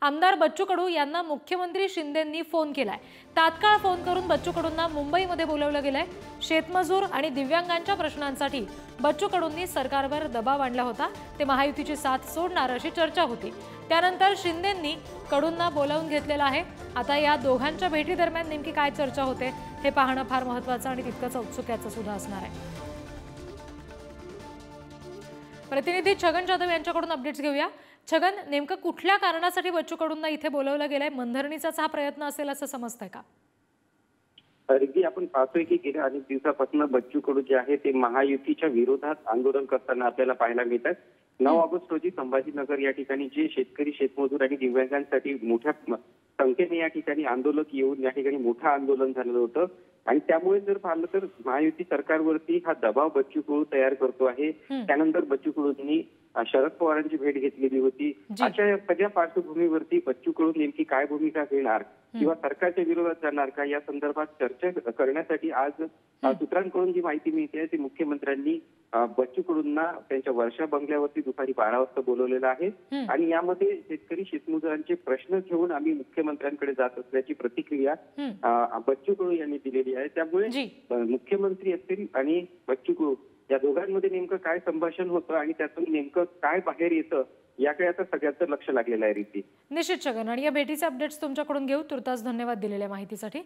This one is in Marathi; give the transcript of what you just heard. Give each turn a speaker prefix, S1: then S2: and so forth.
S1: आमदार बच्चू कडू यांना मुख्यमंत्री शिंदेंनी फोन केलाय। तात्काळ फोन करून बच्चू कडूंना मुंबईमध्ये बोलावलं गेलंय। शेतमजूर आणि दिव्यांगांच्या प्रश्नांसाठी बच्चू कडूंनी सरकारवर दबाव आणला होता। ते महायुतीची साथ सोडणार अशी चर्चा होती। त्यानंतर शिंदेंनी कडूंना बोलावून घेतलेलं आहे। आता या दोघांच्या भेटी दरम्यान नेमकी काय चर्चा होते हे पाहणं फार महत्त्वाचं आणि तितकंच औत्सुक्याचं सुद्धा असणार आहे। प्रतिनिधी छगन जाधव यांच्याकडून अपडेट्स घेऊया। छगन, नेमकं कुठल्या कारणासाठी बच्चू कडूंना इथे बोलावलं गेलंय? मनधरणीचाच हा प्रयत्न असेल असं समजतंय का?
S2: अगदी आपण पाहतोय की गेल्या अनेक दिवसापासून बच्चू कडू जे आहे ते महायुतीच्या विरोधात आंदोलन करताना आपल्याला पाहायला मिळतात। 9 ऑगस्ट रोजी संभाजीनगर या ठिकाणी जे शेतकरी, शेतमजूर आणि दिव्यांगांसाठी मोठ्या संख्येने या ठिकाणी आंदोलक येऊन या ठिकाणी मोठं आंदोलन झालं होतं आणि त्यामुळे जर पाहिलं तर महायुती सरकारवरती हा दबाव बच्चू कडू तयार करतो आहे। त्यानंतर बच्चू कडूंनी शरद पवारांची भेट घेतलेली होती। अशा सगळ्या पार्श्वभूमीवरती बच्चू कडू नेमकी काय भूमिका घेणार किंवा सरकारच्या विरोधात जाणार का या संदर्भात चर्चा करण्यासाठी आज सूत्रांकडून जी माहिती मिळते ती मुख्यमंत्र्यांनी बच्चू कडूंना त्यांच्या वर्षा बंगल्यावरती दुपारी 12 वाजता बोलवलेलं आहे आणि यामध्ये शेतकरी, शेतमजुरांचे प्रश्न घेऊन आम्ही मुख्यमंत्र्यांकडे जात असल्याची प्रतिक्रिया बच्चू कडू यांनी दिलेली आहे। त्यामुळे मुख्यमंत्री असतील आणि बच्चू कडू या दोघांमध्ये नेमकं काय संभाषण होतं आणि त्यातून नेमकं काय बाहेर येतं याकडे आता सगळ्यांचं लक्ष लागलेलं आहे। रीती
S1: निश्चित छगन, आणि या भेटीचे अपडेट्स तुमच्याकडून घेऊ। तुर्तास धन्यवाद दिलेल्या माहितीसाठी।